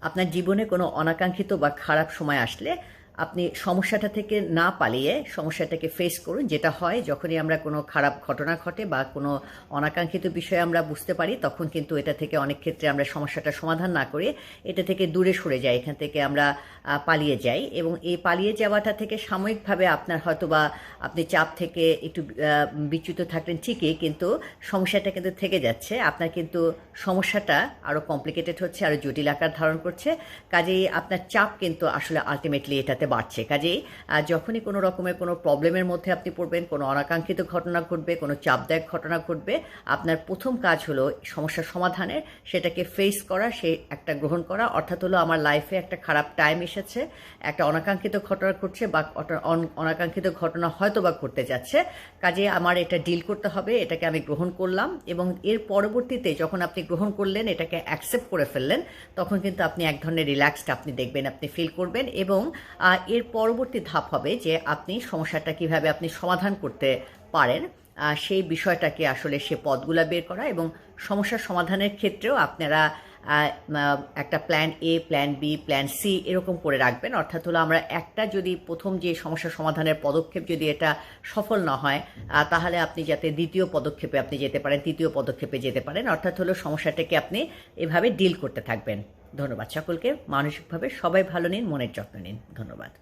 আপনার জীবনে কোনো অনাকাঙ্ক্ষিত বা খারাপ সময় আসলে আপনি সমস্যাটা থেকে না পালিয়ে সমস্যাটাকে ফেস করুন। যেটা হয় যখনই আমরা কোনো খারাপ ঘটনা ঘটে বা কোনো অনাকাঙ্ক্ষিত বিষয় আমরা বুঝতে পারি, তখন কিন্তু এটা থেকে অনেক ক্ষেত্রে আমরা সমস্যাটা সমাধান না করে এটা থেকে দূরে সরে যাই, এখান থেকে আমরা পালিয়ে যাই। এবং এই পালিয়ে যাওয়াটা থেকে সাময়িকভাবে আপনার হয়তো বা আপনি চাপ থেকে একটু বিচ্যুত থাকলেন ঠিকই, কিন্তু সমস্যাটা কিন্তু থেকে যাচ্ছে। আপনার কিন্তু সমস্যাটা আরও কমপ্লিকেটেড হচ্ছে, আরও জটিল আকার ধারণ করছে। কাজেই আপনার চাপ কিন্তু আসলে আলটিমেটলি এটাতে বাড়ছে। কাজেই যখনই কোনো রকমের কোনো প্রবলেমের মধ্যে আপনি পড়বেন, কোনো অনাকাঙ্ক্ষিত ঘটনা ঘটবে, কোনো চাপদায়ক ঘটনা ঘটবে, আপনার প্রথম কাজ হলো সমস্যার সমাধানের, সেটাকে ফেস করা, সেই একটা গ্রহণ করা। অর্থাৎ হলো আমার লাইফে একটা খারাপ টাইম এসেছে, একটা অনাকাঙ্ক্ষিত ঘটনা ঘটছে বা অনাকাঙ্ক্ষিত ঘটনা হয়তো বা ঘটতে যাচ্ছে। কাজে আমার এটা ডিল করতে হবে, এটাকে আমি গ্রহণ করলাম। এবং এর পরবর্তীতে যখন আপনি গ্রহণ করলেন, এটাকে অ্যাকসেপ্ট করে ফেললেন, তখন কিন্তু আপনি এক ধরনের রিল্যাক্সড আপনি দেখবেন, আপনি ফিল করবেন। এবং এর পরবর্তী ধাপ হবে যে আপনি সমস্যাটা কিভাবে আপনি সমাধান করতে পারেন, সেই বিষয়টাকে আসলে সে পথগুলা বের করা। এবং সমস্যার সমাধানের ক্ষেত্রেও আপনারা একটা plan A, plan B, plan C এরকম করে রাখবেন। অর্থাৎ হলো আমরা একটা যদি প্রথম যে সমস্যা সমাধানের পদক্ষেপ যদি এটা সফল না হয়, তাহলে আপনি যাতে দ্বিতীয় পদক্ষেপে আপনি যেতে পারেন, তৃতীয় পদক্ষেপে যেতে পারেন। অর্থাৎ হলো সমস্যাটাকে আপনি এভাবে ডিল করতে থাকবেন। ধন্যবাদ সকলকে। মানসিকভাবে সবাই ভালো নিন, মনের যত্ন নিন। ধন্যবাদ।